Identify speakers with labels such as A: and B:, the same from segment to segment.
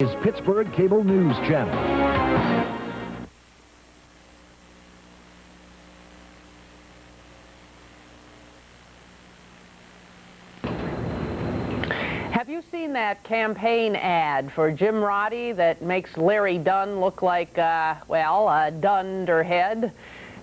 A: is Pittsburgh Cable News Channel.
B: Have you seen that campaign ad for Jim Roddy that makes Larry Dunn look like, well, a dunderhead?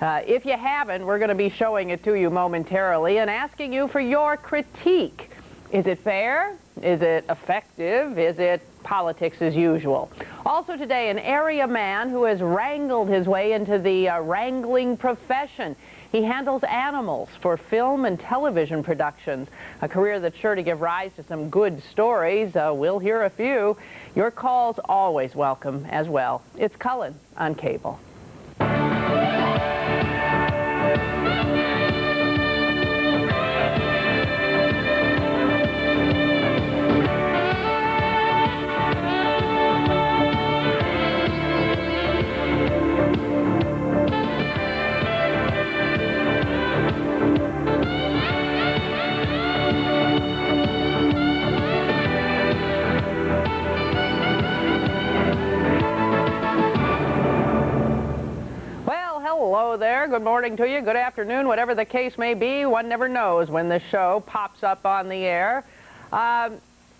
B: If you haven't, we're going to be showing it to you momentarily and asking you for your critique. Is it fair? Is it effective? Is it politics as usual? Also today, an area man who has wrangled his way into the wrangling profession. He handles animals for film and television productions, a career that's sure to give rise to some good stories. We'll hear a few. Your calls always welcome as well. It's Cullen on Cable. Hello there. Good morning to you. Good afternoon. Whatever the case may be, one never knows when this show pops up on the air.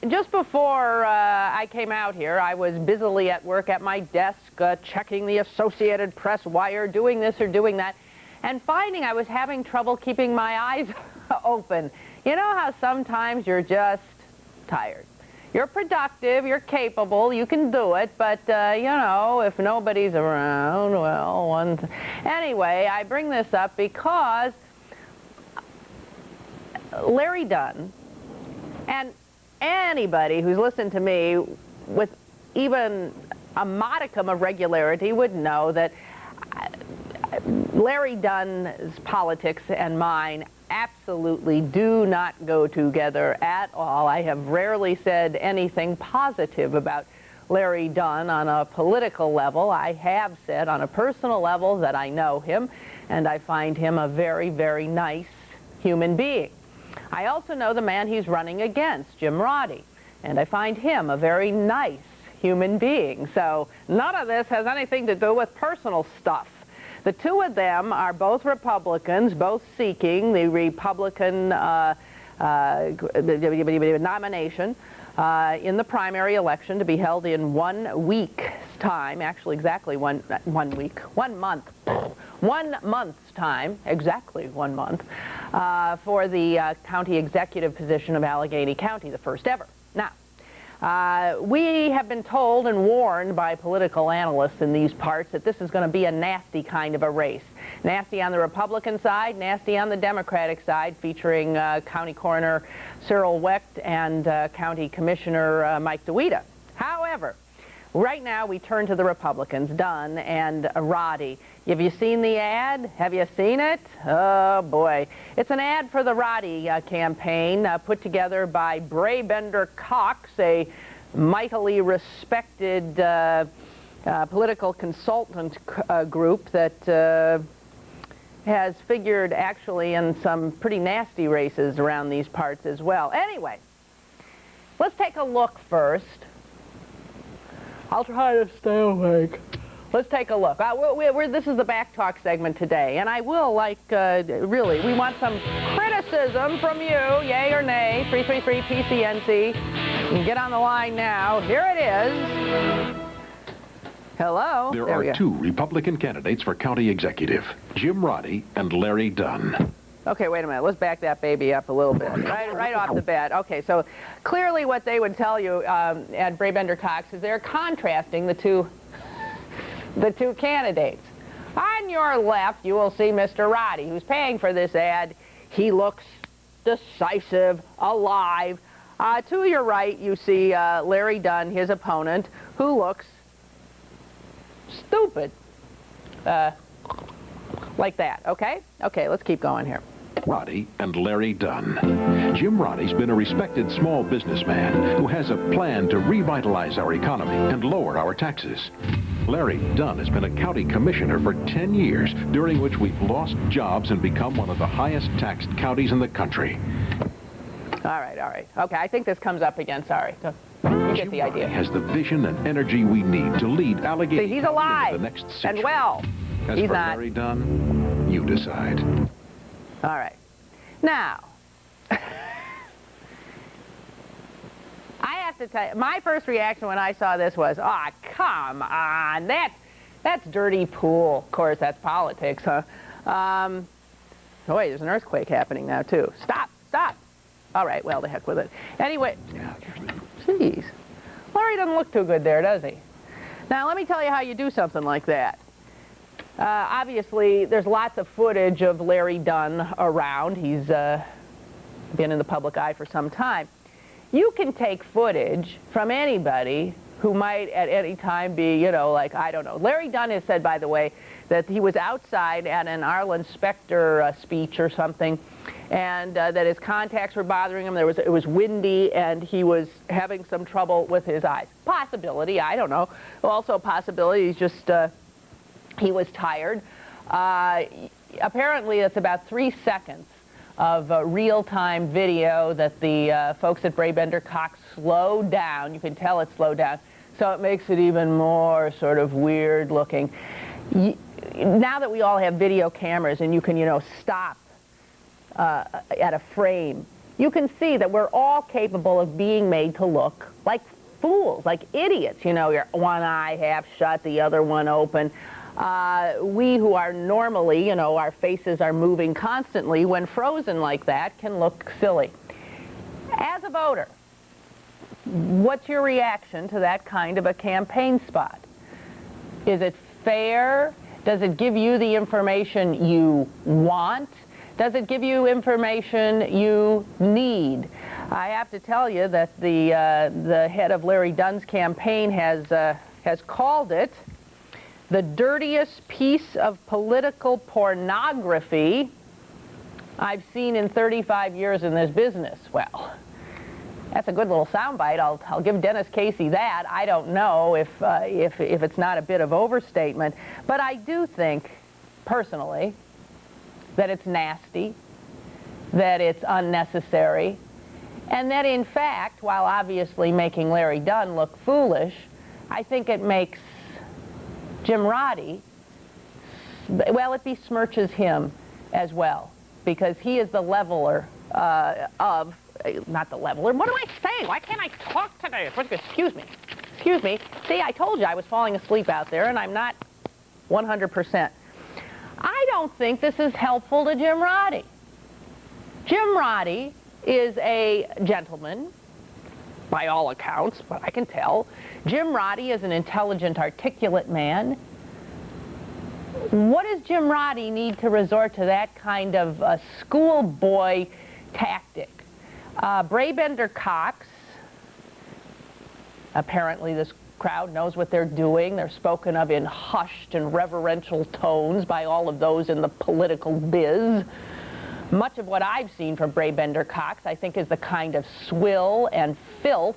B: Just before I came out here, I was busily at work at my desk, checking the Associated Press wire, doing this or doing that, and finding I was having trouble keeping my eyes open. You know how sometimes you're just tired. You're productive, you're capable, you can do it, but, you know, if nobody's around, well, Anyway, I bring this up because Larry Dunn, and anybody who's listened to me with even a modicum of regularity would know that Larry Dunn's politics and mine absolutely do not go together at all. I have rarely said anything positive about Larry Dunn on a political level. I have said on a personal level that I know him, and I find him a very, very nice human being. I also know the man he's running against, Jim Roddy, and I find him a very nice human being. So none of this has anything to do with personal stuff. The two of them are both Republicans, both seeking the Republican nomination in the primary election to be held in 1 week's time, actually exactly one month's time, exactly 1 month, for the county executive position of Allegheny County, the first ever. Now, we have been told and warned by political analysts in these parts that this is going to be a nasty kind of a race. Nasty on the Republican side, nasty on the Democratic side, featuring County Coroner Cyril Wecht and County Commissioner Mike DeWita. However, right now we turn to the Republicans, Dunn and Roddy. Have you seen the ad? Have you seen it? Oh, boy. It's an ad for the Roddy campaign put together by Brabender Cox, a mightily respected political consultant group that has figured actually in some pretty nasty races around these parts as well. Anyway, let's take a look first. I'll try to stay awake. Let's take a look. This is the Back Talk segment today, and I will, really, we want some criticism from you, yay or nay, 333 PCNC. You can get on the line now. Here it is. Hello.
C: There are two Republican candidates for county executive, Jim Roddy and Larry Dunn.
B: Okay, wait a minute. Let's back that baby up a little bit. Right off the bat. Okay, so clearly what they would tell you at Brabender Cox is they're contrasting the two candidates. On your left, you will see Mr. Roddy, who's paying for this ad. He looks decisive, alive. To your right, you see Larry Dunn, his opponent, who looks stupid. Like that, okay? Okay, let's keep going here.
C: Roddy and Larry Dunn. Jim Roddy's been a respected small businessman who has a plan to revitalize our economy and lower our taxes. Larry Dunn has been a county commissioner for 10 years, during which we've lost jobs and become one of the highest taxed counties in the country.
B: All right. Okay, I think this comes up again, sorry. You get
C: Jim
B: the
C: Roddy
B: idea.
C: has the vision and energy we need to lead Allegheny
B: See, he's
C: County
B: alive
C: into the next
B: and
C: century.
B: well.
C: As
B: He's
C: for
B: not.
C: Larry Dunn, you decide.
B: All right. Now, I have to tell you, my first reaction when I saw this was, oh, come on, that's dirty pool. Of course, that's politics, huh? Oh, wait, there's an earthquake happening now, too. Stop, stop. All right, well, the heck with it. Anyway, jeez. Larry doesn't look too good there, does he? Now, let me tell you how you do something like that. Obviously, there's lots of footage of Larry Dunn around. He's been in the public eye for some time. You can take footage from anybody who might at any time be, you know, like, I don't know. Larry Dunn has said, by the way, that he was outside at an Arlen Specter speech or something, and that his contacts were bothering him. It was windy, and he was having some trouble with his eyes. Possibility, I don't know. Also a possibility, he's just, he was tired. Apparently, it's about 3 seconds of real-time video that the folks at Brabender Cox slowed down. You can tell it slowed down. So it makes it even more sort of weird looking. Now that we all have video cameras and you can, you know, stop at a frame, you can see that we're all capable of being made to look like fools, like idiots. You know, your one eye half shut, the other one open. We who are normally, you know, our faces are moving constantly, when frozen like that, can look silly. As a voter, what's your reaction to that kind of a campaign spot? Is it fair? Does it give you the information you want? Does it give you information you need? I have to tell you that the head of Larry Dunn's campaign has called it the dirtiest piece of political pornography I've seen in 35 years in this business. Well, that's a good little soundbite. I'll give Dennis Casey that. I don't know if it's not a bit of overstatement, but I do think, personally, that it's nasty, that it's unnecessary, and that in fact, while obviously making Larry Dunn look foolish, I think it makes Jim Roddy, well, it besmirches him as well, because he is the leveler not the leveler, what am I saying? Why can't I talk today? Excuse me. Excuse me. See, I told you I was falling asleep out there, and I'm not 100%. I don't think this is helpful to Jim Roddy. Jim Roddy is a gentleman, by all accounts, but I can tell. Jim Roddy is an intelligent, articulate man. What does Jim Roddy need to resort to that kind of schoolboy tactic? Brabender Cox, apparently this crowd knows what they're doing. They're spoken of in hushed and reverential tones by all of those in the political biz. Much of what I've seen from Brabender Cox, I think, is the kind of swill and filth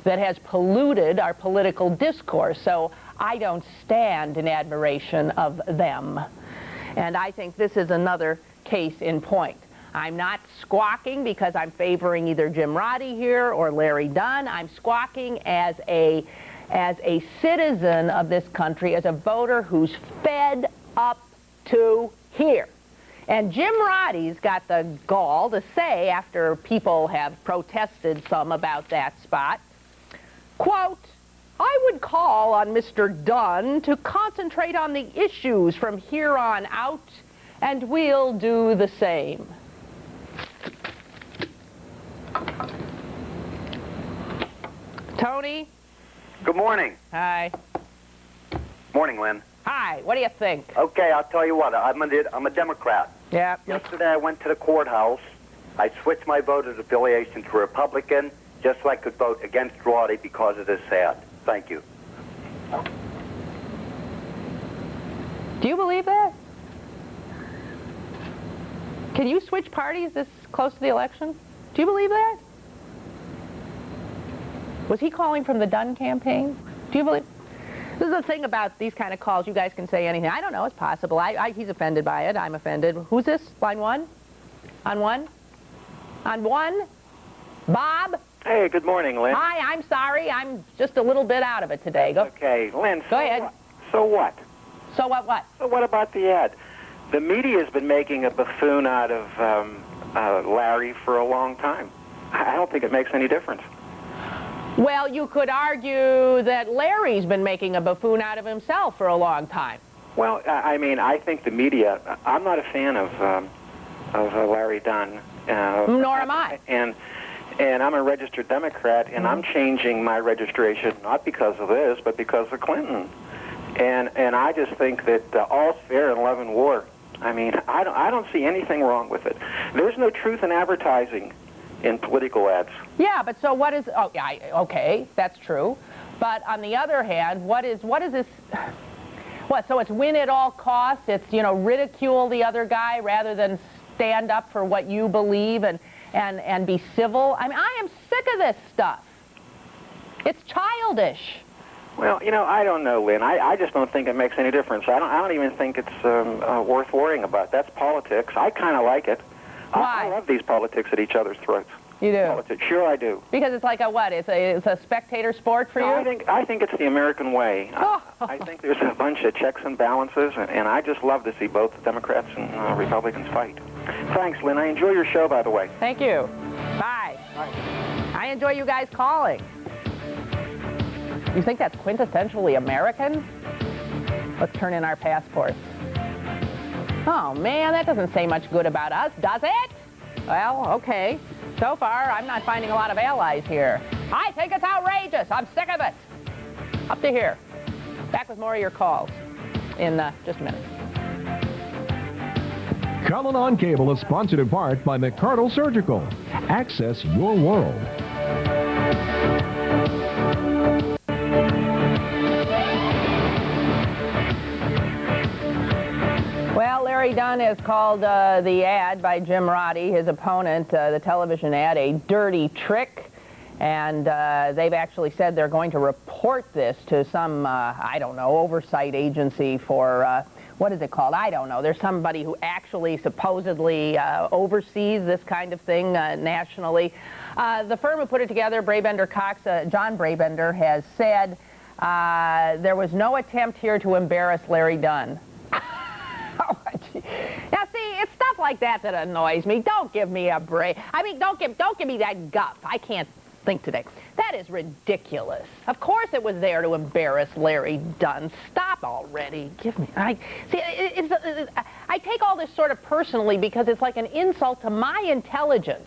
B: that has polluted our political discourse. So I don't stand in admiration of them. And I think this is another case in point. I'm not squawking because I'm favoring either Jim Roddy here or Larry Dunn. I'm squawking as a citizen of this country, as a voter who's fed up to here. And Jim Roddy's got the gall to say, after people have protested some about that spot, quote, I would call on Mr. Dunn to concentrate on the issues from here on out, and we'll do the same. Tony?
D: Good morning.
B: Hi.
D: Morning, Lynn.
B: Hi, what do you think?
D: Okay, I'll tell you what. I'm a Democrat.
B: Yeah.
D: Yesterday I went to the courthouse. I switched my voter's affiliation to Republican just so I could vote against Roddy because of this ad. Thank you.
B: Do you believe that? Can you switch parties this close to the election? Do you believe that? Was he calling from the Dunn campaign? Do you believe? This is the thing about these kind of calls. You guys can say anything. I don't know. It's possible. He's offended by it. I'm offended. Who's this? Line one? On one? On one? Bob?
E: Hey, good morning, Lynn.
B: Hi, I'm sorry. I'm just a little bit out of it today. Go.
E: Okay, Lynn.
B: Go ahead.
E: So what?
B: So what?
E: So what about the ad? The media's been making a buffoon out of Larry for a long time. I don't think it makes any difference.
B: Well, you could argue that Larry's been making a buffoon out of himself for a long time.
E: Well, I mean, I think the media. I'm not a fan of Larry Dunn.
B: Nor am I.
E: And I'm a registered Democrat, and I'm changing my registration not because of this, but because of Clinton. And I just think that all's fair in love and war. I mean, I don't see anything wrong with it. There's no truth in advertising in political ads.
B: Yeah, but so what is? Oh, yeah, okay, that's true. But on the other hand, what is this? What? So it's win at all costs. It's ridicule the other guy rather than stand up for what you believe and be civil. I mean, I am sick of this stuff. It's childish.
E: Well, I don't know, Lynn. I just don't think it makes any difference. I don't even think it's worth worrying about. That's politics. I kind of like it.
B: Why?
E: I love these politics at each other's throats.
B: You do?
E: Politics. Sure, I do.
B: Because it's like a what? It's a spectator sport for you?
E: I think it's the American way. I think there's a bunch of checks and balances, and I just love to see both Democrats and Republicans fight. Thanks, Lynn. I enjoy your show, by the way.
B: Thank you. Bye.
E: Bye.
B: I enjoy you guys calling. You think that's quintessentially American? Let's turn in our passports. Oh, man, that doesn't say much good about us, does it? Well, okay. So far, I'm not finding a lot of allies here. I think it's outrageous. I'm sick of it. Up to here. Back with more of your calls in just a minute.
A: Cullen on Cable is sponsored in part by McCardle Surgical. Access your world.
B: Well, Larry Dunn has called the ad by Jim Roddy, his opponent, the television ad, a dirty trick. And they've actually said they're going to report this to some, I don't know, oversight agency for, what is it called? I don't know. There's somebody who actually supposedly oversees this kind of thing nationally. The firm who put it together, Brabender Cox, John Brabender, has said there was no attempt here to embarrass Larry Dunn. Now, see, it's stuff like that that annoys me. Don't give me a break. I mean, don't give me that guff. I can't think today. That is ridiculous. Of course it was there to embarrass Larry Dunn. Stop already. Give me... I take all this sort of personally because it's like an insult to my intelligence.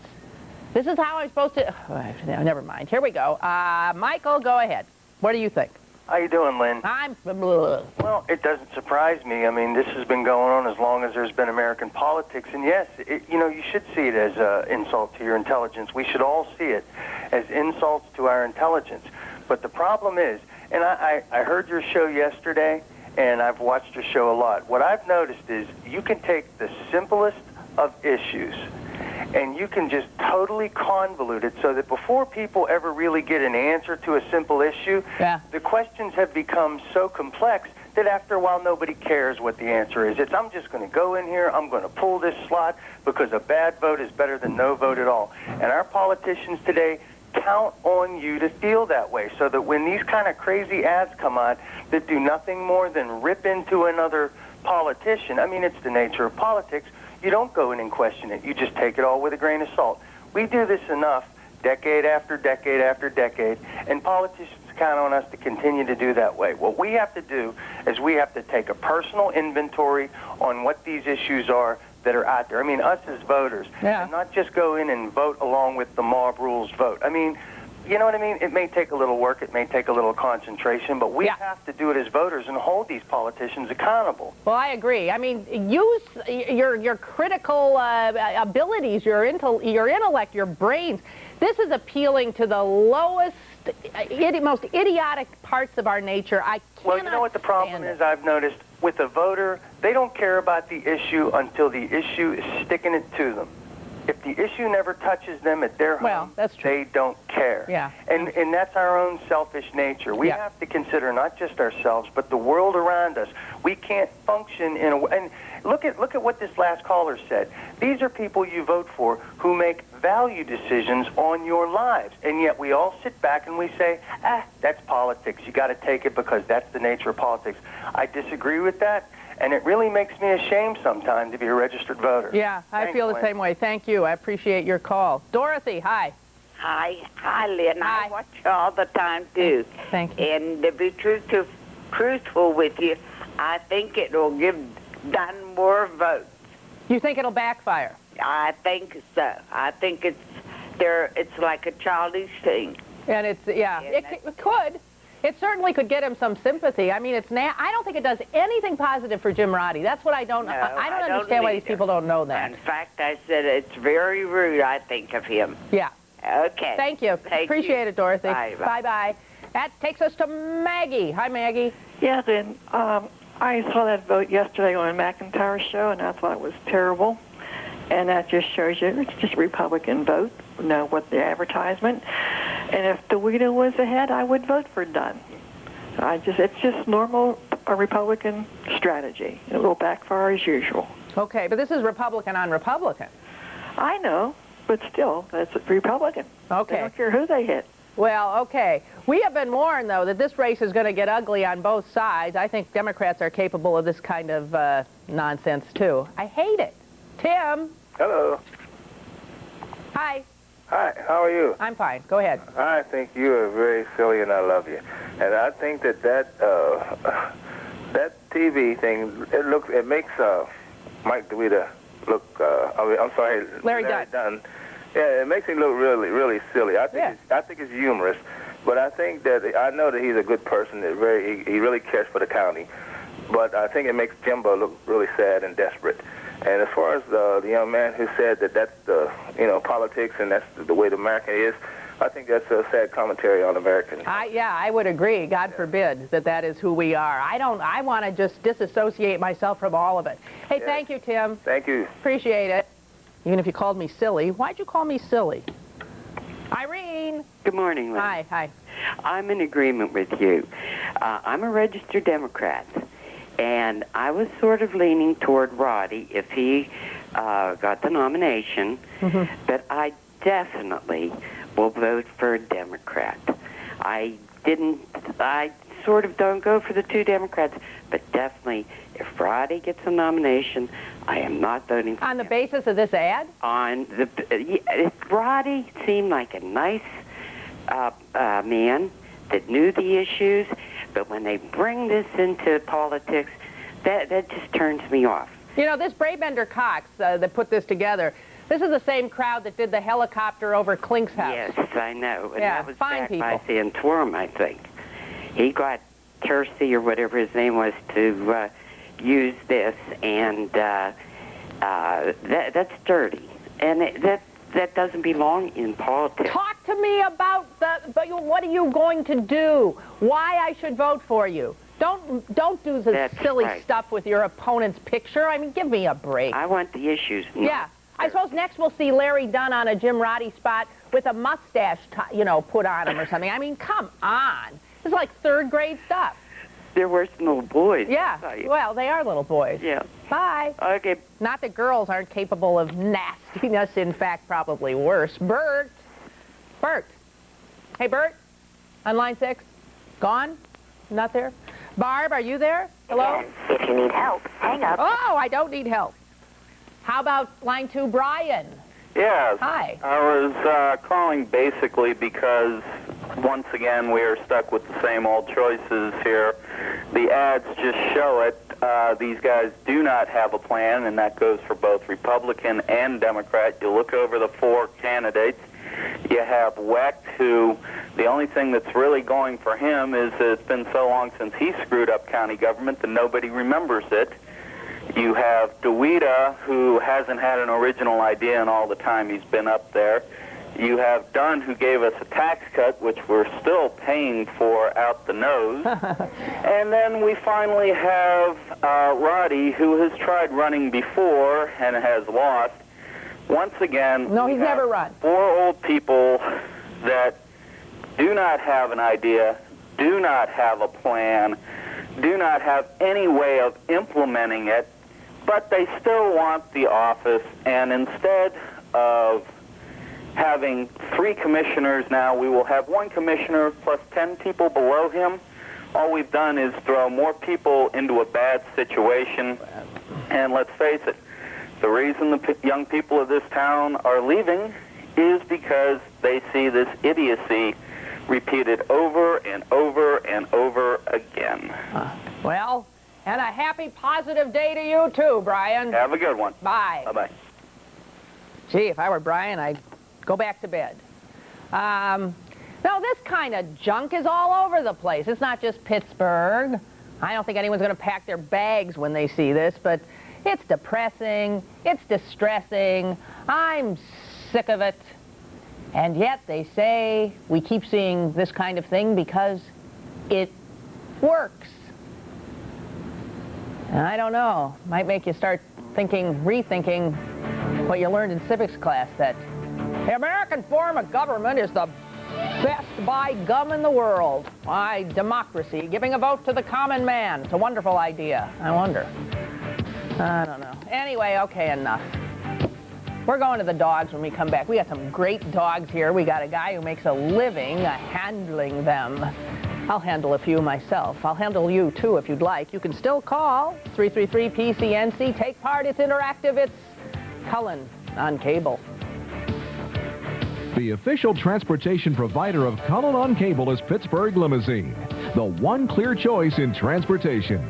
B: This is how I'm supposed to... Oh, never mind. Here we go. Michael, go ahead. What do you think?
F: How you doing, Lynn?
B: I'm...
F: Well, it doesn't surprise me. I mean, this has been going on as long as there's been American politics. And yes, you should see it as an insult to your intelligence. We should all see it as insults to our intelligence. But the problem is, and I heard your show yesterday, and I've watched your show a lot. What I've noticed is you can take the simplest of issues and you can just totally convolute it so that before people ever really get an answer to a simple issue, the questions have become so complex that after a while nobody cares what the answer is. I'm just going to go in here, I'm going to pull this slot because a bad vote is better than no vote at all. And our politicians today count on you to feel that way so that when these kind of crazy ads come on that do nothing more than rip into another politician, I mean, it's the nature of politics, you don't go in and question it. You just take it all with a grain of salt. We do this enough, decade after decade after decade, and politicians count on us to continue to do that way. What we have to do is we have to take a personal inventory on what these issues are that are out there. I mean, us as voters, and not just go in and vote along with the mob rules vote. I mean, you know what I mean? It may take a little work, it may take a little concentration, but we have to do it as voters and hold these politicians accountable.
B: Well, I agree. I mean, use your critical abilities, your intellect, your brains. This is appealing to the lowest, most idiotic parts of our nature. I cannot
F: Well, you know what the problem is, I've noticed? With a voter, they don't care about the issue until the issue is sticking it to them. If the issue never touches them at their home, they don't care.
B: Yeah.
F: And that's our own selfish nature. We have to consider not just ourselves, but the world around us. We can't function in a way. And look at what this last caller said. These are people you vote for who make value decisions on your lives. And yet we all sit back and we say, that's politics. You got to take it because that's the nature of politics. I disagree with that, and it really makes me ashamed sometimes to be a registered voter.
B: Yeah, I feel the same way. Thank you. I appreciate your call. Dorothy, hi.
G: Hi, Lynn.
B: Hi.
G: I watch you all the time, too.
B: Thank you.
G: And to be truthful with you, I think it will give Dunn more votes.
B: You think it'll backfire?
G: I think so. I think it's like a childish thing.
B: And it's, yeah, it could. It certainly could get him some sympathy. I mean, I don't think it does anything positive for Jim Roddy. That's what I don't, I don't understand why these people don't know that.
G: In fact, I said it's very rude, I think, of him.
B: Yeah.
G: Okay.
B: Thank you. Appreciate it, Dorothy.
G: Bye-bye.
B: That takes us to Maggie. Hi, Maggie.
H: Yeah, then I saw that vote yesterday on McIntyre's show, and I thought it was terrible. And that just shows you it's just a Republican vote. Know what the advertisement. And if DeWita was ahead, I would vote for Dunn. It's just normal Republican strategy. It will backfire as usual.
B: Okay, but this is Republican on Republican.
H: I know, but still, that's Republican.
B: Okay.
H: They don't care who they hit.
B: Well, okay. We have been warned, though, that this race is going to get ugly on both sides. I think Democrats are capable of this kind of nonsense, too. I hate it. Tim.
I: Hello.
B: Hi.
I: Hi, how are you?
B: I'm fine. Go ahead.
I: I think you are very silly, and I love you. And I think that TV thing, it makes Mike DeWita look. I'm sorry,
B: Larry Dunn.
I: Yeah, it makes him look really, really silly. I think it's humorous, but I think that I know that he's a good person. He really cares for the county, but I think it makes Jimbo look really sad and desperate. And as far as the young man who said that that's the politics and that's the way the America is, I think that's a sad commentary on Americans.
B: I would agree. God forbid that is who we are. I want to just disassociate myself from all of it. Hey, thank you, Tim.
I: Thank you.
B: Appreciate it. Even if you called me silly. Why'd you call me silly? Irene.
J: Good morning, Lynn.
B: Hi.
J: I'm in agreement with you. I'm a registered Democrat, and I was sort of leaning toward Roddy if he got the nomination, but I definitely will vote for a Democrat. I sort of don't go for the two Democrats, but definitely if Roddy gets a nomination, I am not voting for him.
B: On the basis of this ad?
J: Roddy seemed like a nice man that knew the issues, but when they bring this into politics, that just turns me off.
B: You know, this Brabender Cox that put this together, this is the same crowd that did the helicopter over Klink's house.
J: Yes, I know. And
B: yeah,
J: that was
B: fine
J: back
B: people.
J: by Santorum, I think. He got Kersey or whatever his name was to use this, and that's dirty. And that doesn't belong in politics.
B: Talk to me about what are you going to do? Why I should vote for you? Don't do the silly stuff with your opponent's picture. I mean, give me a break.
J: I want the issues.
B: Yeah. I suppose next we'll see Larry Dunn on a Jim Roddy spot with a mustache, put on him or something. I mean, come on. This is like third grade stuff.
J: They're worse than little boys.
B: Yeah. Well, they are little boys.
J: Yeah.
B: Bye.
J: Okay.
B: Not that girls aren't capable of nastiness. In fact, probably worse. Bert. Hey, Bert. On line 6. Gone? Not there? Barb, are you there? Hello?
K: If you need help, hang up.
B: Oh, I don't need help. How about line 2, Brian?
L: Yes.
B: Hi.
L: I was calling basically because, once again, we are stuck with the same old choices here. The ads just show it. These guys do not have a plan, and that goes for both Republican and Democrat. You look over the 4 candidates. You have Wecht, who the only thing that's really going for him is that it's been so long since he screwed up county government that nobody remembers it. You have DeWita, who hasn't had an original idea in all the time he's been up there. You have Dunn, who gave us a tax cut, which we're still paying for out the nose. And then we finally have Roddy, who has tried running before and has lost. Once again,
B: no, he's never run.
L: 4 old people that do not have an idea, do not have a plan, do not have any way of implementing it, but they still want the office, and instead of having 3 commissioners now. We will have 1 commissioner plus 10 people below him. All we've done is throw more people into a bad situation. And let's face it, the reason the young people of this town are leaving is because they see this idiocy repeated over and over and over again.
B: Well, and a happy, positive day to you, too, Brian.
L: Have a good one.
B: Bye.
L: Bye-bye.
B: Gee, if I were Brian, I'd go back to bed. No, this kind of junk is all over the place. It's not just Pittsburgh. I don't think anyone's going to pack their bags when they see this, but it's depressing, it's distressing, I'm sick of it. And yet they say we keep seeing this kind of thing because it works. And I don't know, might make you start rethinking what you learned in civics class, that the American form of government is the best by gum in the world. Why, democracy, giving a vote to the common man. It's a wonderful idea. I wonder. I don't know. Anyway, okay, enough. We're going to the dogs when we come back. We got some great dogs here. We got a guy who makes a living handling them. I'll handle a few myself. I'll handle you, too, if you'd like. You can still call 333-PCNC. Take part. It's interactive. It's Cullen on cable.
A: The official transportation provider of Cullen on Cable is Pittsburgh Limousine, the one clear choice in transportation.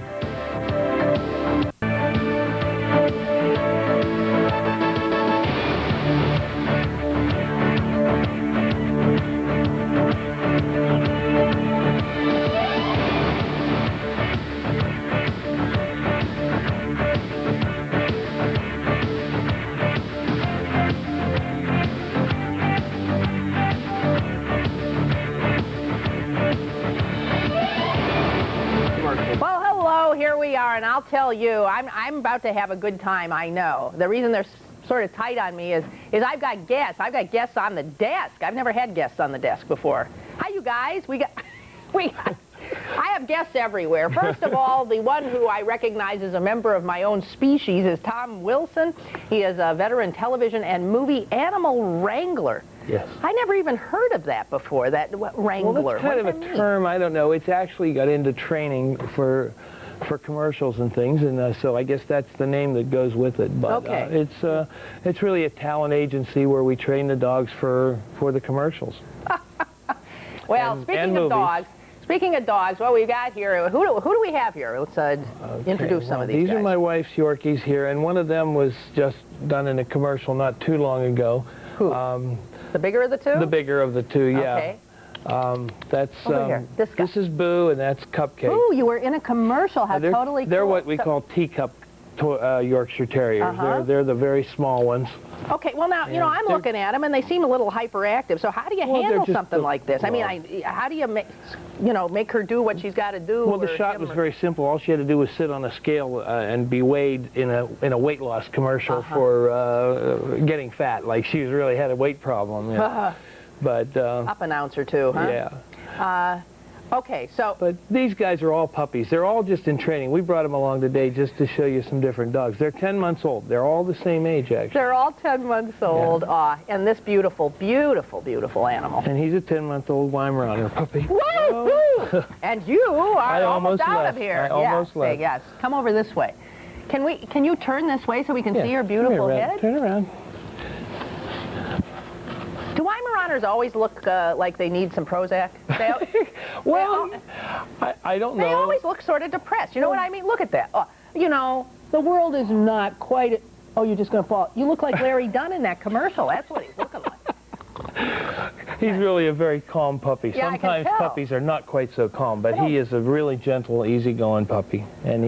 B: And I'll tell you, I'm about to have a good time, I know. The reason they're sort of tight on me is I've got guests. I've got guests on the desk. I've never had guests on the desk before. Hi, you guys. I have guests everywhere. First of all, the one who I recognize as a member of my own species is Tom Wilson. He is a veteran television and movie animal wrangler.
M: Yes.
B: I never even heard of that before, that wrangler.
M: Well, that's kind of a term, I don't know. It's actually got into training for commercials and things, and so I guess that's the name that goes with it. But
B: okay.
M: It's really a talent agency where we train the dogs for the commercials.
B: Well, speaking of dogs, what we've got here, who do we have here? Let's introduce some of these guys.
M: These are my wife's Yorkies here, and one of them was just done in a commercial not too long ago.
B: Who? The bigger of the two?
M: The bigger of the two, yeah.
B: Okay.
M: That's
B: this
M: is Boo, and that's Cupcake.
B: Ooh, you were in a commercial. How totally
M: They're
B: cool.
M: what we call teacup Yorkshire Terriers. They're the very small ones.
B: Okay, well now, you know, I'm looking at them and they seem a little hyperactive. So how do you handle something like this? I mean, how do you make her do what she's got to do?
M: Well, the shot was very simple. All she had to do was sit on a scale and be weighed in a weight loss commercial for getting fat. Like she really had a weight problem. Yeah. But
B: up an ounce or two, huh?
M: Yeah.
B: Okay, so...
M: But these guys are all puppies. They're all just in training. We brought them along today just to show you some different dogs. They're 10 months old. They're all the same age, actually.
B: They're all 10 months old.
M: Yeah.
B: And this beautiful, beautiful, beautiful animal.
M: And he's a 10-month-old Weimaraner puppy.
B: Woo-hoo! And you are almost out
M: left.
B: of here.
M: I almost left.
B: Yes. Come over this way. Can you turn this way so we can see your beautiful head?
M: Turn around.
B: Do Weimaraners always look like they need some Prozac?
M: Well, I don't know.
B: They always look sort of depressed. You know what I mean? Look at that. You know, the world is not quite... Oh, you're just going to fall. You look like Larry Dunn in that commercial. That's what he's looking like.
M: He's really a very calm puppy.
B: Yeah,
M: Sometimes puppies are not quite so calm, but he is a really gentle, easygoing puppy. And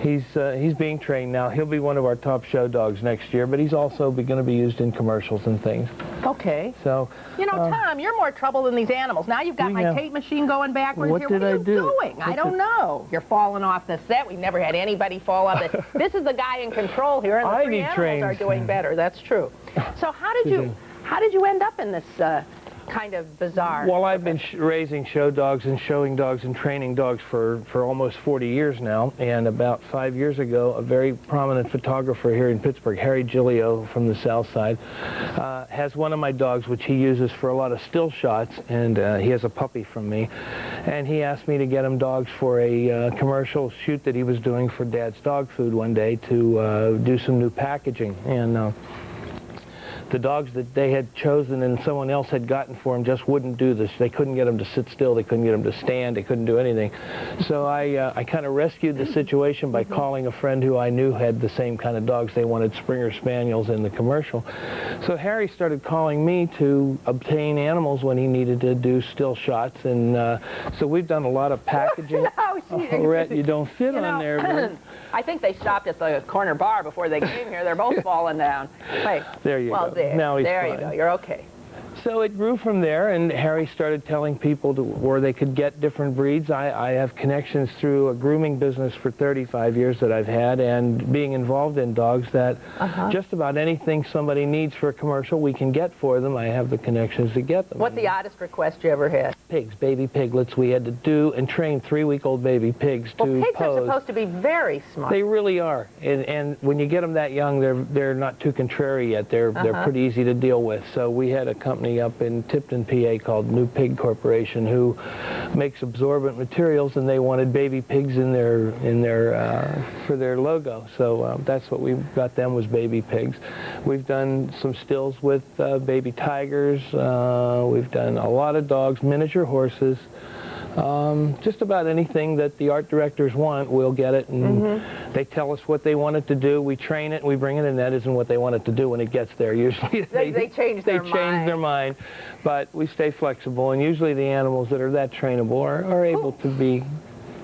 M: he's being trained now. He'll be one of our top show dogs next year, but he's also going to be used in commercials and things.
B: Okay.
M: So,
B: you know, Tom, you're more trouble than these animals. Now you've got my tape machine going backwards here. What are you doing? I don't know. You're falling off the set. We've never had anybody fall off the... This is the guy in control here, and the three animals are doing better. That's true. So how did you end up in this kind of bizarre.
M: Well, I've been raising show dogs and showing dogs and training dogs for almost 40 years now, and about 5 years ago, a very prominent photographer here in Pittsburgh, Harry Gillio from the South Side, has one of my dogs which he uses for a lot of still shots, and he has a puppy from me, and he asked me to get him dogs for a commercial shoot that he was doing for Dad's Dog Food one day to do some new packaging, and the dogs that they had chosen and someone else had gotten for them just wouldn't do this. They couldn't get them to sit still. They couldn't get them to stand. They couldn't do anything. So I kind of rescued the situation by calling a friend who I knew had the same kind of dogs. They wanted Springer Spaniels in the commercial. So Harry started calling me to obtain animals when he needed to do still shots. And so we've done a lot of packaging. Rhett, you don't fit on there. But
B: I think they stopped at the corner bar before they came here. They're both falling down. Wait.
M: There you go.
B: Now he's fine. You go. You're okay.
M: So it grew from there, and Harry started telling people where they could get different breeds. I have connections through a grooming business for 35 years that I've had, and being involved in dogs, that just about anything somebody needs for a commercial, we can get for them. I have the connections to get them.
B: What's the oddest request you ever had?
M: Pigs, baby piglets. We had to do and train 3-week-old baby pigs to pose.
B: Pigs are supposed to be very smart.
M: They really are, and when you get them that young, they're not too contrary yet. They're pretty easy to deal with. So we had a company up in Tipton, PA called New Pig Corporation, who makes absorbent materials, and they wanted baby pigs in their for their logo. So that's what we got them, was baby pigs. We've done some stills with baby tigers. We've done a lot of dogs, miniature horses. Just about anything that the art directors want, we'll get it, and they tell us what they want it to do. We train it, we bring it, and that isn't what they want it to do when it gets there. Usually
B: they change their
M: mind, but we stay flexible, and usually the animals that are that trainable are able to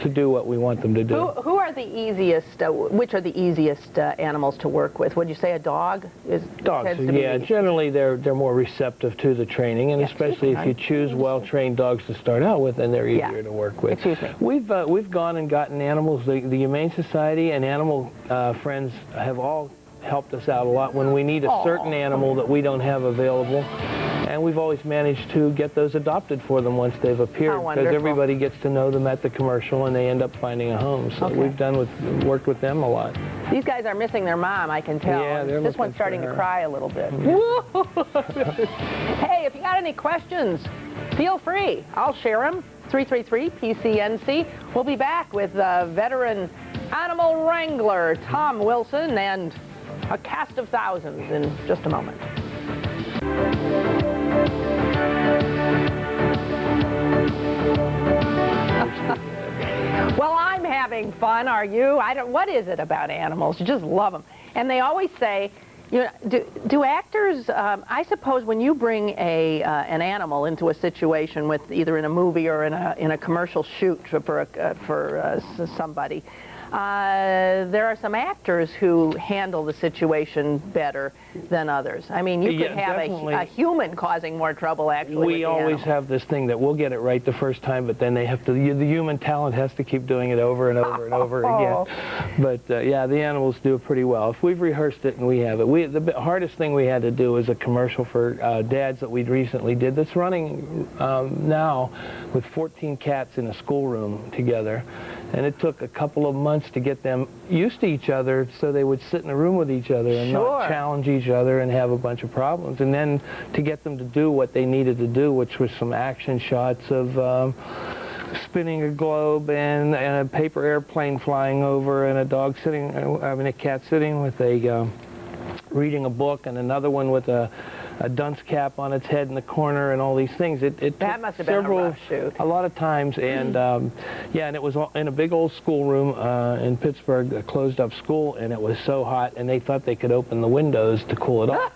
M: do what we want them to do.
B: Who are the easiest, which are the easiest animals to work with? Would you say a dog?
M: Dogs, yeah. Generally, they're more receptive to the training, and especially if you choose well-trained dogs to start out with, then they're easier to work with.
B: Excuse me.
M: We've gone and gotten animals. The Humane Society and Animal Friends have all helped us out a lot when we need a certain animal that we don't have available. And we've always managed to get those adopted for them once they've appeared, because everybody gets to know them at the commercial and they end up finding a home. So we've worked with them a lot.
B: These guys are missing their mom, I can tell.
M: Yeah,
B: this one's starting to cry a little bit. Hey, if you got any questions, feel free. I'll share them. 333-PCNC. We'll be back with veteran animal wrangler Tom Wilson and a cast of thousands in just a moment. Well, I'm having fun, are you? What is it about animals? You just love them. And they always say, you know, do actors, I suppose when you bring an animal into a situation with either in a movie or in a commercial shoot for somebody, there are some actors who handle the situation better than others. I mean, you could have a human causing more trouble, actually.
M: We always have this thing that we'll get it right the first time, but then they have to, the human talent has to keep doing it over and over and over again. But yeah, the animals do it pretty well. If we've rehearsed it and we have it. The hardest thing we had to do is a commercial for dads that we'd recently did that's running now with 14 cats in a schoolroom together. And it took a couple of months to get them used to each other so they would sit in a room with each other and not challenge each other and have a bunch of problems. And then to get them to do what they needed to do, which was some action shots of spinning a globe and a paper airplane flying over and a dog sitting, a cat sitting with reading a book, and another one with a dunce cap on its head in the corner, and all these things.
B: That must have been a rough shoot.
M: A lot of times, and yeah, and it was in a big old schoolroom in Pittsburgh, a closed-up school, and it was so hot, and they thought they could open the windows to cool it off.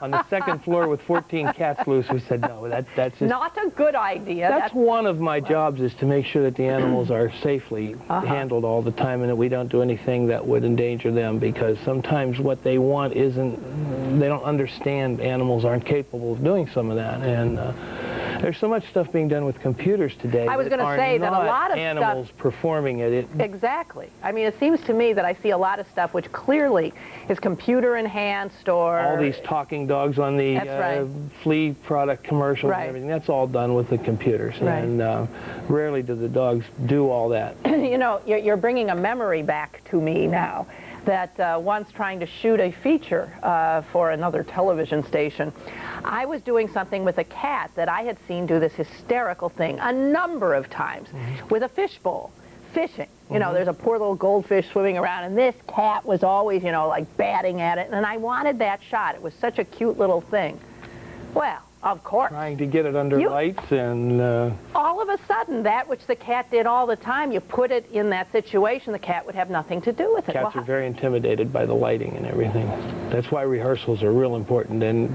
M: On the second floor with 14 cats loose, we said, no, that's just...
B: Not a good idea.
M: That's one of my jobs, is to make sure that the animals are safely handled all the time, and that we don't do anything that would endanger them, because sometimes what they want isn't, they don't understand animals aren't capable of doing some of that, and There's so much stuff being done with computers today.
B: I was going to say that a lot of
M: animals
B: stuff
M: performing it.
B: Exactly. I mean, it seems to me that I see a lot of stuff which clearly is computer enhanced, or
M: all these talking dogs on the flea product commercials and everything. That's all done with the computers, and rarely do the dogs do all that.
B: You know, you're bringing a memory back to me now. That once trying to shoot a feature for another television station, I was doing something with a cat that I had seen do this hysterical thing a number of times with a fishbowl, fishing. You know, there's a poor little goldfish swimming around, and this cat was always, you know, like batting at it, and I wanted that shot. It was such a cute little thing. Well, of course.
M: Trying to get it under lights and...
B: all of a sudden, that which the cat did all the time, you put it in that situation, the cat would have nothing to do with it.
M: Cats are very intimidated by the lighting and everything. That's why rehearsals are real important. And,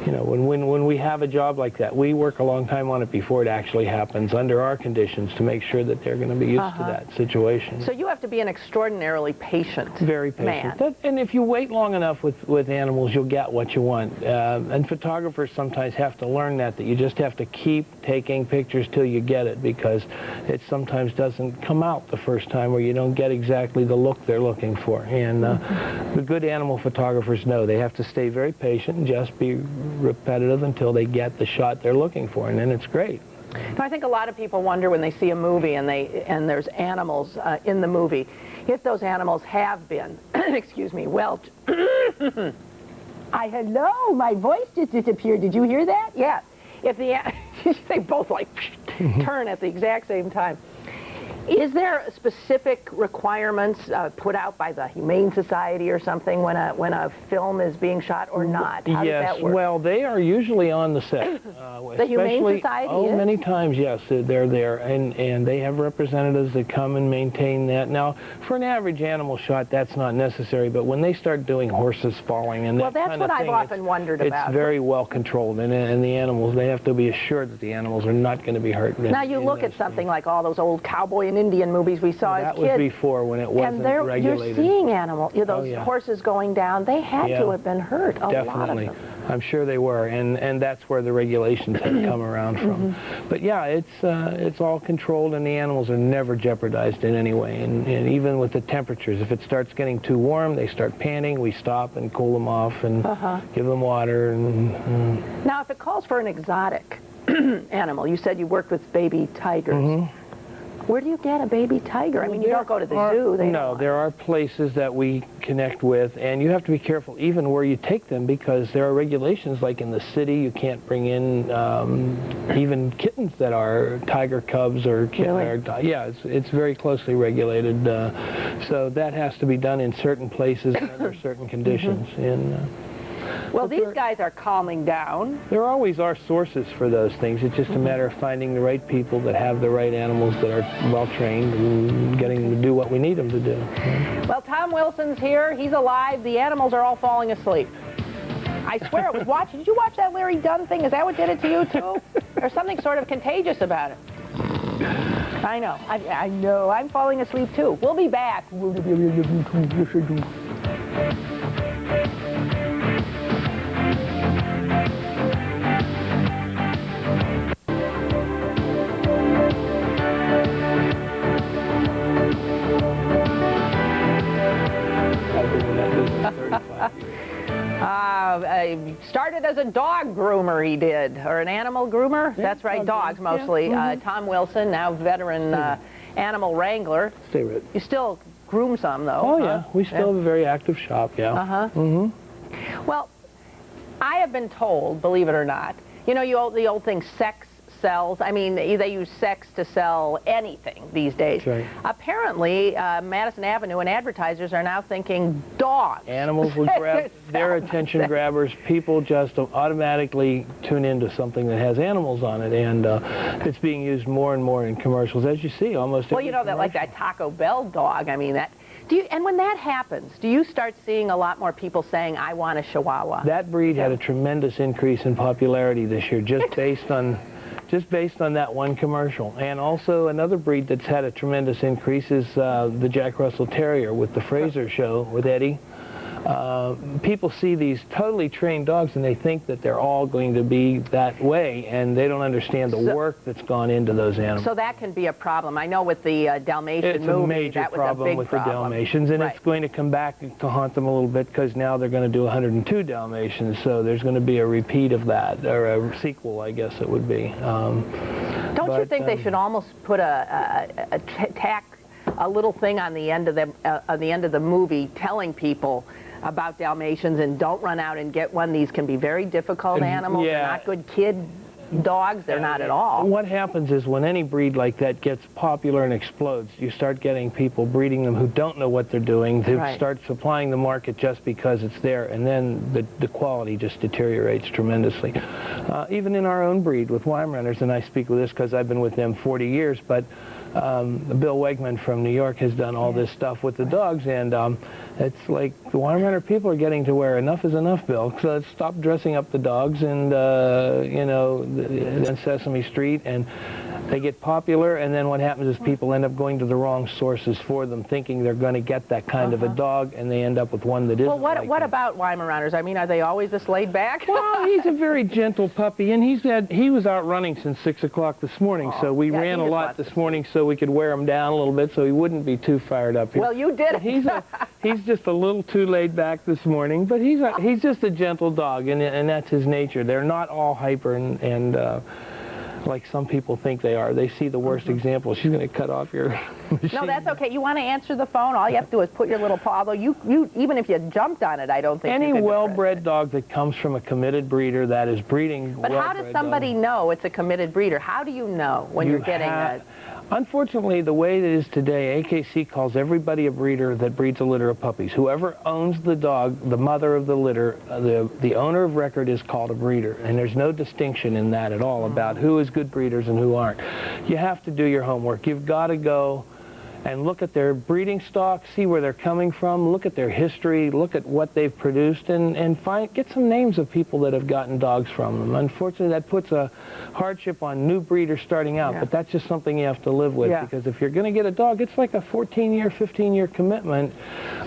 M: you know, when we have a job like that, we work a long time on it before it actually happens under our conditions to make sure that they're going to be used to that situation.
B: So you have to be an extraordinarily patient
M: Very patient.
B: man.
M: And if you wait long enough with animals, you'll get what you want. And photographers sometimes have to learn that you just have to keep taking pictures till you get it, because it sometimes doesn't come out the first time, or you don't get exactly the look they're looking for. And the good animal photographers know they have to stay very patient and just be repetitive until they get the shot they're looking for, and then it's great.
B: I think a lot of people wonder when they see a movie and there's animals in the movie, if those animals have been, excuse me, well, hello, my voice just disappeared. Did you hear that? Yeah. If they both like turn at the exact same time. Is there specific requirements put out by the Humane Society or something when a film is being shot, or not? How does that work?
M: Well, they are usually on the set.
B: The Humane Society is?
M: Many times, yes, they're there, and they have representatives that come and maintain that. Now, for an average animal shot, that's not necessary, but when they start doing horses falling and that kind of thing,
B: that's what I've often wondered about.
M: It's very well controlled, and the animals, they have to be assured that the animals are not going to be hurt.
B: Now, you look at something like all those old cowboy and Indian movies we saw as kids.
M: That was before, when it wasn't regulated.
B: You're seeing animals, those horses going down. They had to have been hurt, a lot of them.
M: I'm sure they were, and that's where the regulations have come around from. But yeah, it's all controlled, and the animals are never jeopardized in any way. And even with the temperatures, if it starts getting too warm, they start panting. We stop and cool them off and give them water.
B: Now, if it calls for an exotic animal, you said you worked with baby tigers. Where do you get a baby tiger? I mean, you don't go to the zoo.
M: No, there are places that we connect with, and you have to be careful even where you take them, because there are regulations, like in the city, you can't bring in even kittens that are tiger cubs or kittens. Yeah, it's very closely regulated. So that has to be done in certain places and under certain conditions.
B: Well, these guys are calming down.
M: There always are sources for those things. It's just a matter of finding the right people that have the right animals that are well-trained and getting them to do what we need them to do.
B: Well, Tom Wilson's here. He's alive. The animals are all falling asleep. I swear, I was watching. Did you watch that Larry Dunn thing? Is that what did it to you, too? There's something sort of contagious about it. I know. I know. I'm falling asleep, too. We'll be back. Started as a dog groomer, he did, or an animal groomer. Yeah, that's right, dogs mostly. Tom Wilson, now veteran animal wrangler.
M: Stay right.
B: You still groom some, though.
M: Oh, yeah. We still have a very active shop, yeah.
B: Well, I have been told, believe it or not, you know, the old thing, sex sells. I mean, they use sex to sell anything these days.
M: That's right.
B: Apparently, Madison Avenue and advertisers are now thinking dogs.
M: Animals will grab their attention grabbers. People just automatically tune into something that has animals on it, and it's being used more and more in commercials, as you see almost.
B: Well, you know, that like that Taco Bell dog. I mean, that. And when that happens, do you start seeing a lot more people saying, "I want a Chihuahua"?
M: That breed had a tremendous increase in popularity this year, just based on that one commercial. And also another breed that's had a tremendous increase is the Jack Russell Terrier with the Fraser show with Eddie. people see these totally trained dogs and they think that they're all going to be that way, and they don't understand the work that's gone into those animals.
B: So that can be a problem. I know with the Dalmatian movie,
M: it's a major problem with the Dalmatians, and it's going to come back to haunt them a little bit because now they're going to do 102 Dalmatians, so there's going to be a repeat of that, or a sequel, I guess it would be.
B: Don't you think they should almost put tack a little thing on the end of the movie telling people about Dalmatians and don't run out and get one? These can be very difficult animals.
M: Yeah.
B: They're not good kid dogs. They're not at all.
M: What happens is when any breed like that gets popular and explodes, you start getting people breeding them who don't know what they're doing, who start supplying the market just because it's there, and then the quality just deteriorates tremendously. Even in our own breed with Weimaraners, and I speak with this because I've been with them 40 years, but Bill Wegman from New York has done all this stuff with the dogs, and it's like the Weimaraner people are getting to where enough is enough, Bill. So let's stop dressing up the dogs and, you know, in Sesame Street, and they get popular, and then what happens is people end up going to the wrong sources for them, thinking they're going to get that kind of a dog, and they end up with one that isn't.
B: Well, what about Weimaraners? I mean, are they always this laid back?
M: Well, he's a very gentle puppy, and he was out running since 6 o'clock this morning, so we ran a lot this morning so we could wear him down a little bit so he wouldn't be too fired up here.
B: Well, you did it.
M: He's just a little too laid back this morning, but he's just a gentle dog, and that's his nature. They're not all hyper and like some people think they are. They see the worst example. She's going to cut off your machine.
B: No, that's okay. You want to answer the phone? All you have to do is put your little paw. Although you even if you jumped on it, I don't think
M: any
B: you could
M: well-bred dog that comes from a committed breeder that is breeding.
B: But how does somebody know it's a committed breeder? How do you know when you're getting that?
M: Unfortunately, the way it is today, AKC calls everybody a breeder that breeds a litter of puppies. Whoever owns the dog, the mother of the litter, the owner of record is called a breeder. And there's no distinction in that at all about who is good breeders and who aren't. You have to do your homework. You've got to go and look at their breeding stock, see where they're coming from, look at their history, look at what they've produced, and get some names of people that have gotten dogs from them. Unfortunately, that puts a hardship on new breeders starting out, but that's just something you have to live with, because if you're going to get a dog, it's like a 14-year, 15-year commitment,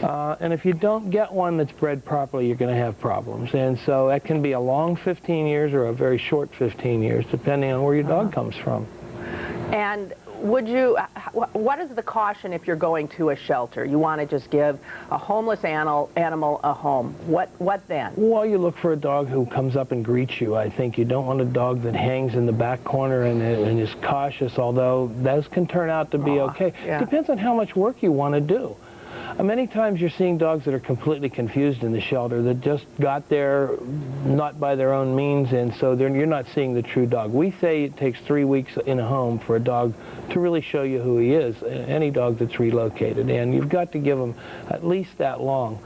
M: and if you don't get one that's bred properly, you're going to have problems. And so that can be a long 15 years or a very short 15 years, depending on where your dog comes from.
B: And would you, what is the caution if you're going to a shelter? You want to just give a homeless animal a home. What then?
M: Well, you look for a dog who comes up and greets you. I think you don't want a dog that hangs in the back corner and is cautious, although those can turn out to be okay. Depends on how much work you want to do. Many times you're seeing dogs that are completely confused in the shelter that just got there not by their own means, and so you're not seeing the true dog. We say it takes 3 weeks in a home for a dog to really show you who he is, any dog that's relocated, and you've got to give them at least that long.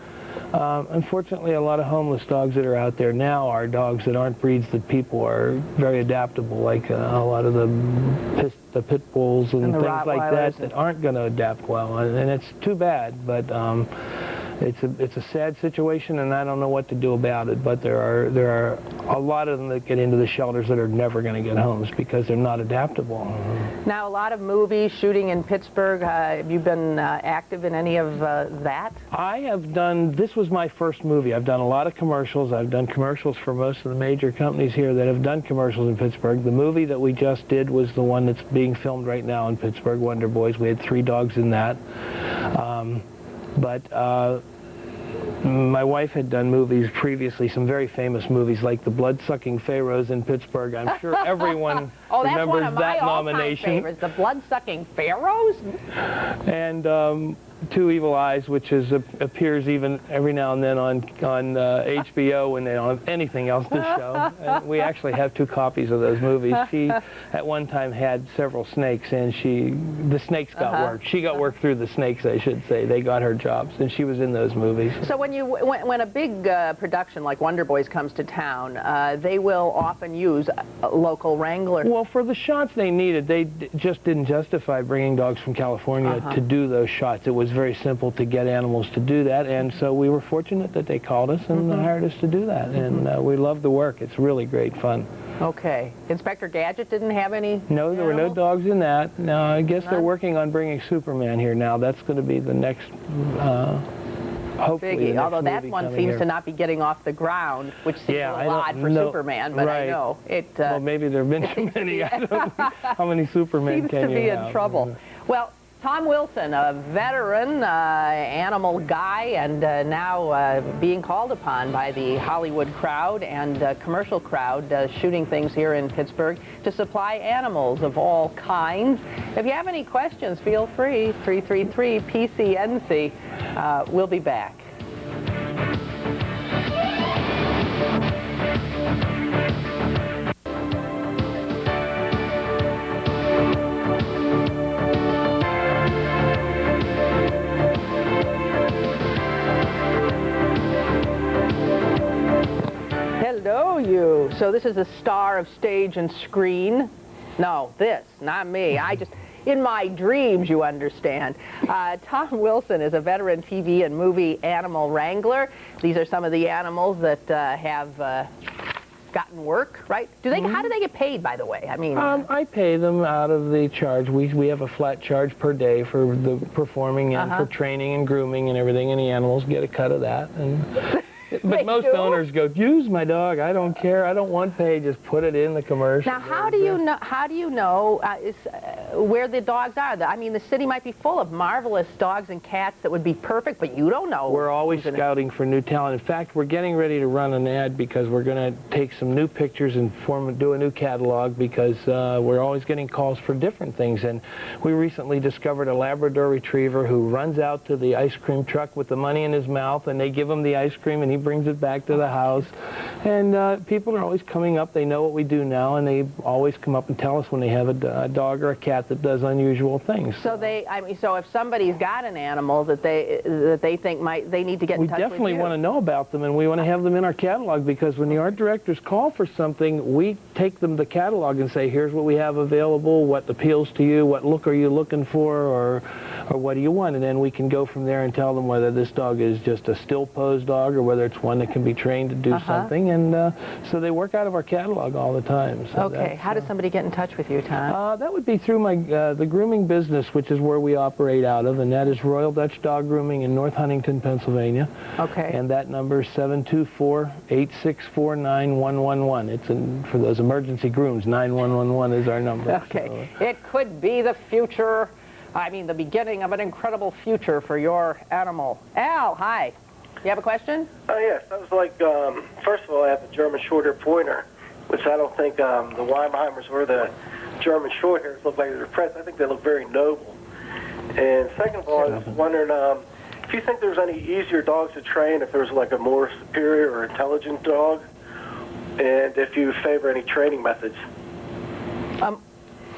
M: Unfortunately, a lot of homeless dogs that are out there now are dogs that aren't breeds that people are very adaptable, like a lot of the pit bulls and things like that aren't going to adapt well, and it's too bad, but it's a sad situation, and I don't know what to do about it, but there are a lot of them that get into the shelters that are never going to get homes because they're not adaptable.
B: Now, a lot of movies, shooting in Pittsburgh, have you been active in any of that?
M: I have done, this was my first movie. I've done a lot of commercials. I've done commercials for most of the major companies here that have done commercials in Pittsburgh. The movie that we just did was the one that's being filmed right now in Pittsburgh, Wonder Boys. We had 3 dogs in that. But my wife had done movies previously, some very famous movies like The Blood-Sucking Pharaohs in Pittsburgh. I'm sure everyone remembers that nomination.
B: Favorites, The Blood-Sucking Pharaohs?
M: And Two Evil Eyes, which appears even every now and then on HBO when they don't have anything else to show. And we actually have 2 copies of those movies. She, at one time, had several snakes, and the snakes got work. She got work through the snakes, I should say. They got her jobs, and she was in those movies.
B: So when a big production like Wonder Boys comes to town, they will often use a local Wrangler.
M: Well, for the shots they needed, they just didn't justify bringing dogs from California to do those shots. It was very simple to get animals to do that, and so we were fortunate that they called us and hired us to do that, and we love the work. It's really great fun.
B: Okay. Inspector Gadget didn't have any?
M: No, there were no dogs in that. No, I guess they're working on bringing Superman here now. That's going to be the next hopefully
B: Figgy, although that one seems
M: here.
B: to not be getting off the ground, which seems a little odd for
M: know,
B: Superman, but
M: right.
B: I know it.
M: Well, maybe there have been too many. I don't know how many Supermen
B: seems
M: can
B: to be
M: you
B: in
M: have?
B: trouble. Well, Tom Wilson, a veteran animal guy, and now being called upon by the Hollywood crowd and commercial crowd shooting things here in Pittsburgh to supply animals of all kinds. If you have any questions, feel free. 333-PCNC. We'll be back. Hello, you. So this is a star of stage and screen. No, this, not me. In my dreams, you understand. Tom Wilson is a veteran TV and movie animal wrangler. These are some of the animals that have gotten work, right? How do they get paid, by the way? I mean,
M: I pay them out of the charge. We have a flat charge per day for the performing and for training and grooming and everything, and the animals get a cut of that. And but most owners go, use my dog. I don't care. I don't want pay. Just put it in the commercial.
B: Now, how do you know where the dogs are? I mean, the city might be full of marvelous dogs and cats that would be perfect, but you don't know.
M: We're always scouting for new talent. In fact, we're getting ready to run an ad because we're going to take some new pictures and do a new catalog because we're always getting calls for different things. And we recently discovered a Labrador Retriever who runs out to the ice cream truck with the money in his mouth, and they give him the ice cream, and he brings it back to the house. And people are always coming up. They know what we do now, and they always come up and tell us when they have a dog or a cat that does unusual things.
B: So so if somebody's got an animal that they think they need to get in touch with you.
M: We definitely want to know about them, and we want to have them in our catalog because when the art directors call for something, we take them the catalog and say, here's what we have available, what appeals to you, what look are you looking for, or what do you want, and then we can go from there and tell them whether this dog is just a still pose dog or whether it's one that can be trained to do something, and so they work out of our catalog all the time. So
B: okay, how does somebody get in touch with you, Tom?
M: That would be through my the grooming business, which is where we operate out of, and that is Royal Dutch Dog Grooming in North Huntington, Pennsylvania.
B: Okay.
M: And that number is 724-864-9111. It's for those emergency grooms. 9111 is our number.
B: Okay.
M: So.
B: It could be the future. I mean, the beginning of an incredible future for your animal. Al, hi. You have a question?
N: Yes. I was like, first of all, I have the German Shorthair Pointer, which I don't think the Weimammers or the German Shorthairs look like they're depressed. I think they look very noble. And second of all, I was wondering if you think there's any easier dogs to train, if there's like a more superior or intelligent dog, and if you favor any training methods.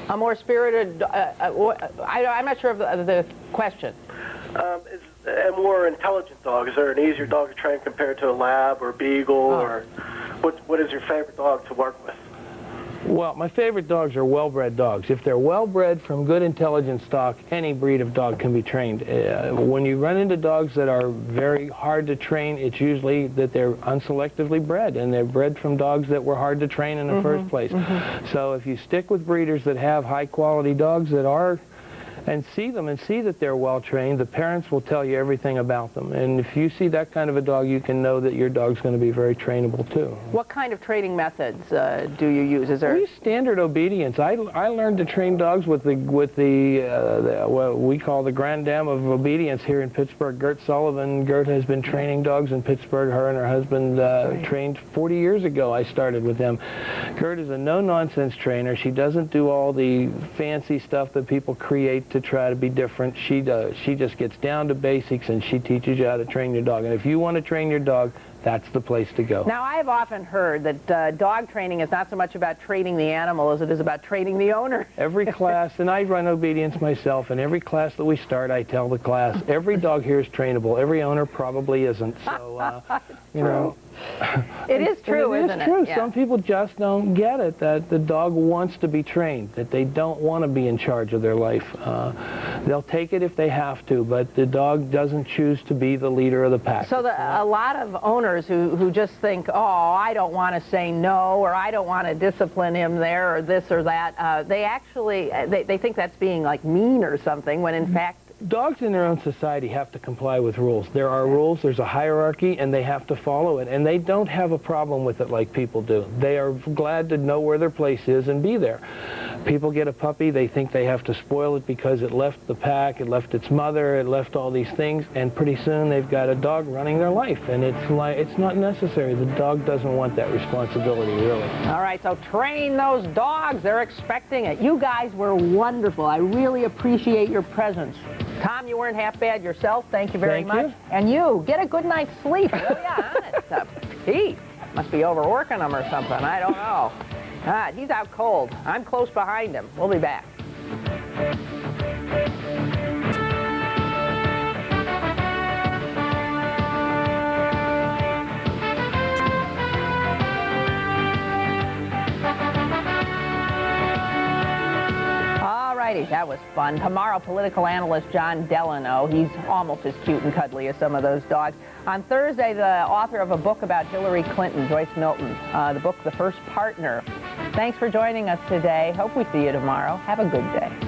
B: A more spirited, I'm not sure of the question.
N: Is a more intelligent dog, is there an easier dog to train compared to a lab or a beagle, or what is your favorite dog to work with?
M: Well, my favorite dogs are well-bred dogs. If they're well-bred from good intelligent stock, any breed of dog can be trained. When you run into dogs that are very hard to train, it's usually that they're unselectively bred, and they're bred from dogs that were hard to train in the first place. So if you stick with breeders that have high-quality dogs that are and see them and see that they're well trained, the parents will tell you everything about them. And if you see that kind of a dog, you can know that your dog's going to be very trainable too.
B: What kind of training methods do you use? Is there?
M: We use standard obedience. I learned to train dogs with what we call the Grand Dame of Obedience here in Pittsburgh, Gert Sullivan. Gert has been training dogs in Pittsburgh. Her and her husband trained 40 years ago. I started with them. Gert is a no-nonsense trainer. She doesn't do all the fancy stuff that people create to try to be different. She does. She just gets down to basics, and she teaches you how to train your dog. And if you want to train your dog, that's the place to go.
B: Now, I've often heard that dog training is not so much about training the animal as it is about training the owner.
M: Every class, and I run obedience myself, and every class that we start, I tell the class, every dog here is trainable. Every owner probably isn't. So, you know.
B: It is true, isn't it?
M: It is true.
B: Yeah.
M: Some people just don't get it, that the dog wants to be trained, that they don't want to be in charge of their life. They'll take it if they have to, but the dog doesn't choose to be the leader of the pack.
B: So a lot of owners who just think, oh, I don't want to say no, or I don't want to discipline him there, or this or that, they actually, they think that's being like mean or something, when in fact,
M: dogs in their own society have to comply with rules. There are rules, there's a hierarchy, and they have to follow it. And they don't have a problem with it like people do. They are glad to know where their place is and be there. People get a puppy, they think they have to spoil it because it left the pack, it left its mother, it left all these things, and pretty soon they've got a dog running their life. And it's not necessary. The dog doesn't want that responsibility, really.
B: All right, so train those dogs. They're expecting it. You guys were wonderful. I really appreciate your presence. Tom, you weren't half bad yourself. Thank you very much. And you, get a good night's sleep. Oh, yeah, honest. He must be overworking him or something. I don't know. God, he's out cold. I'm close behind him. We'll be back. That was fun. Tomorrow, political analyst John Delano. He's almost as cute and cuddly as some of those dogs. On Thursday, the author of a book about Hillary Clinton, Joyce Milton. The book, The First Partner. Thanks for joining us today. Hope we see you tomorrow. Have a good day.